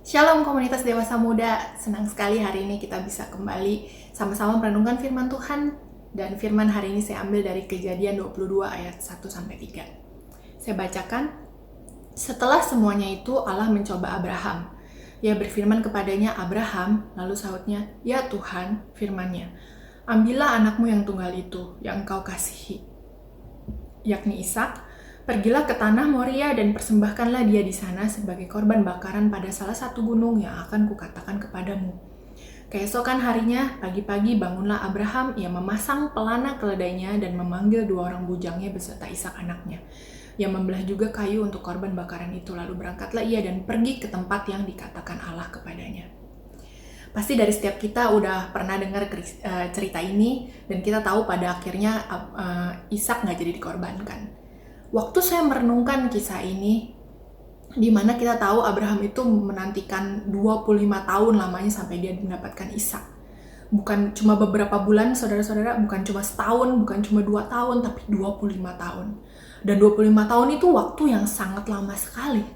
Shalom komunitas dewasa muda, senang sekali hari ini kita bisa kembali sama-sama merenungkan firman Tuhan. Dan firman hari ini saya ambil dari Kejadian 22 ayat 1-3. Saya bacakan, setelah semuanya itu Allah mencoba Abraham. Ia berfirman kepadanya, Abraham, lalu sahutnya, ya Tuhan, firman-Nya, ambillah anakmu yang tunggal itu, yang engkau kasihi, yakni Ishak. Pergilah ke tanah Moria dan persembahkanlah dia di sana sebagai korban bakaran pada salah satu gunung yang akan kukatakan kepadamu. Keesokan harinya, pagi-pagi bangunlah Abraham, ia memasang pelana keledainya dan memanggil 2 orang bujangnya beserta Ishak anaknya. Ia membelah juga kayu untuk korban bakaran itu, lalu berangkatlah ia dan pergi ke tempat yang dikatakan Allah kepadanya. Pasti dari setiap kita udah pernah dengar cerita ini, dan kita tahu pada akhirnya Ishak nggak jadi dikorbankan. Waktu saya merenungkan kisah ini, di mana kita tahu Abraham itu menantikan 25 tahun lamanya sampai dia mendapatkan Ishak. Bukan cuma beberapa bulan, saudara-saudara, bukan cuma setahun, bukan cuma 2 tahun, tapi 25 tahun. Dan 25 tahun itu waktu yang sangat lama sekali.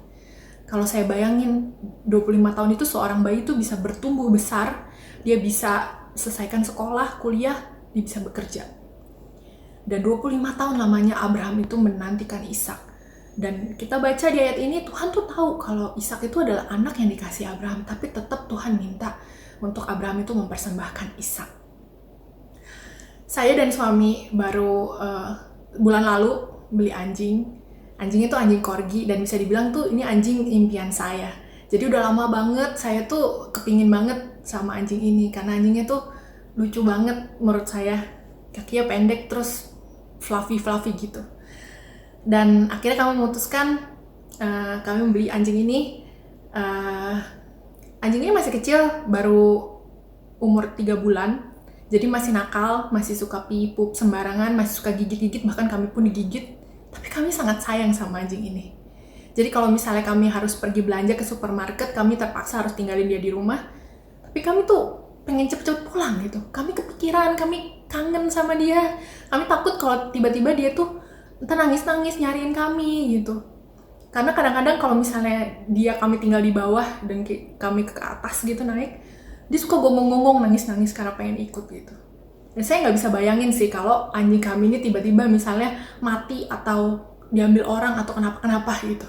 Kalau saya bayangin, 25 tahun itu seorang bayi itu bisa bertumbuh besar, dia bisa selesaikan sekolah, kuliah, dia bisa bekerja. Dan 25 tahun lamanya Abraham itu menantikan Ishak. Dan kita baca di ayat ini, Tuhan tuh tahu kalau Ishak itu adalah anak yang dikasih Abraham, tapi tetap Tuhan minta untuk Abraham itu mempersembahkan Ishak. Saya dan suami baru bulan lalu beli anjing. Anjing itu anjing corgi, dan bisa dibilang tuh ini anjing impian saya. Jadi udah lama banget saya tuh kepingin banget sama anjing ini, karena anjingnya tuh lucu banget menurut saya. Kakinya pendek terus fluffy gitu. Dan akhirnya kami memutuskan kami membeli anjing ini. Anjing ini masih kecil, baru umur 3 bulan. Jadi masih nakal, masih suka pipuk sembarangan, masih suka gigit-gigit, bahkan kami pun digigit. Tapi kami sangat sayang sama anjing ini. Jadi kalau misalnya kami harus pergi belanja ke supermarket, kami terpaksa harus tinggalin dia di rumah. Tapi kami tuh pengen cepet-cepet pulang gitu. Kami kepikiran, kami kangen sama dia. Kami takut kalau tiba-tiba dia tuh entar nangis-nangis nyariin kami gitu. Karena kadang-kadang kalau misalnya kami tinggal di bawah dan kami ke atas gitu naik, dia suka gonggong-gonggong nangis-nangis karena pengen ikut gitu. Dan saya nggak bisa bayangin sih kalau anjing kami ini tiba-tiba misalnya mati atau diambil orang atau kenapa-kenapa gitu.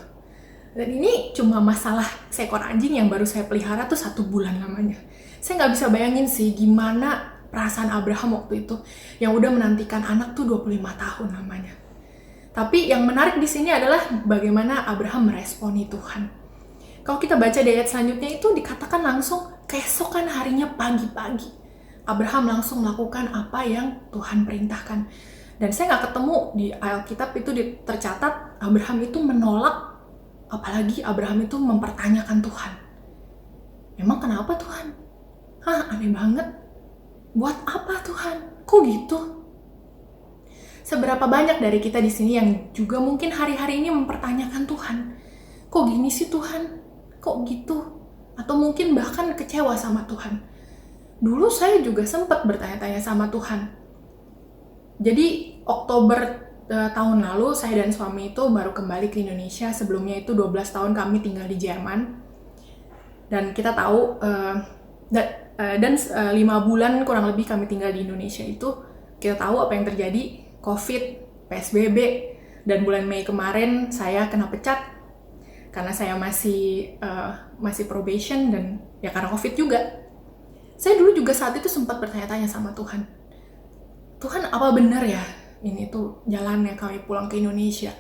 Dan ini cuma masalah seekor anjing yang baru saya pelihara tuh 1 bulan lamanya. Saya nggak bisa bayangin sih gimana perasaan Abraham waktu itu yang udah menantikan anak tuh 25 tahun lamanya. Tapi yang menarik di sini adalah bagaimana Abraham meresponi Tuhan. Kalau kita baca di ayat selanjutnya itu dikatakan langsung keesokan harinya pagi-pagi. Abraham langsung melakukan apa yang Tuhan perintahkan. Dan saya nggak ketemu di Alkitab itu tercatat Abraham itu menolak, apalagi Abraham itu mempertanyakan Tuhan. Emang kenapa Tuhan? Aneh banget. Buat apa Tuhan? Kok gitu? Seberapa banyak dari kita di sini yang juga mungkin hari-hari ini mempertanyakan Tuhan? Kok gini sih Tuhan? Kok gitu? Atau mungkin bahkan kecewa sama Tuhan. Dulu saya juga sempat bertanya-tanya sama Tuhan. Jadi Oktober tahun lalu saya dan suami itu baru kembali ke Indonesia. Sebelumnya itu 12 tahun kami tinggal di Jerman. Dan kita tahu dan 5 bulan kurang lebih kami tinggal di Indonesia itu, kita tahu apa yang terjadi, COVID, PSBB, dan bulan Mei kemarin saya kena pecat karena saya masih probation dan ya karena COVID juga. Saya dulu juga saat itu sempat bertanya-tanya sama Tuhan. Tuhan, apa benar ya ini tuh jalannya kami pulang ke Indonesia?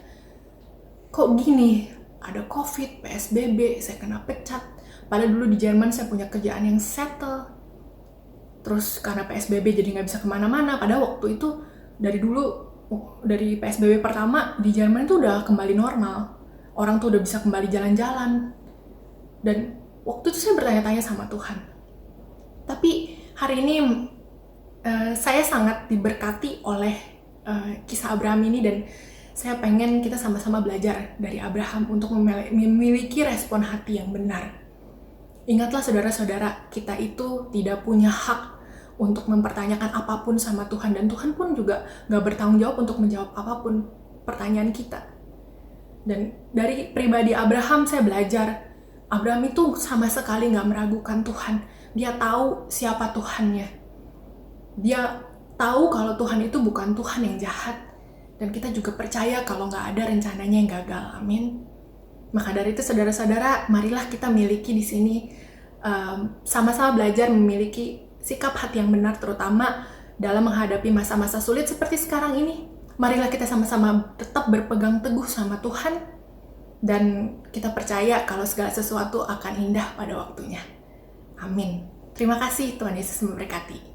Kok gini? Ada COVID, PSBB, saya kena pecat. Padahal dulu di Jerman saya punya kerjaan yang settle. Terus karena PSBB jadi nggak bisa kemana-mana. Padahal waktu itu dari PSBB pertama di Jerman itu udah kembali normal. Orang tuh udah bisa kembali jalan-jalan. Dan waktu itu saya bertanya-tanya sama Tuhan. Tapi hari ini saya sangat diberkati oleh kisah Abraham ini, dan saya pengen kita sama-sama belajar dari Abraham untuk memiliki respon hati yang benar. Ingatlah saudara-saudara, kita itu tidak punya hak untuk mempertanyakan apapun sama Tuhan, dan Tuhan pun juga gak bertanggung jawab untuk menjawab apapun pertanyaan kita. Dan dari pribadi Abraham saya belajar Abraham itu sama sekali nggak meragukan Tuhan. Dia tahu siapa Tuhannya. Dia tahu kalau Tuhan itu bukan Tuhan yang jahat. Dan kita juga percaya kalau nggak ada rencananya yang gagal. Amin. Maka dari itu saudara-saudara, marilah kita miliki di sini sama-sama belajar memiliki sikap hati yang benar, terutama dalam menghadapi masa-masa sulit seperti sekarang ini. Marilah kita sama-sama tetap berpegang teguh sama Tuhan, dan kita percaya kalau segala sesuatu akan indah pada waktunya. Amin. Terima kasih, Tuhan Yesus memberkati.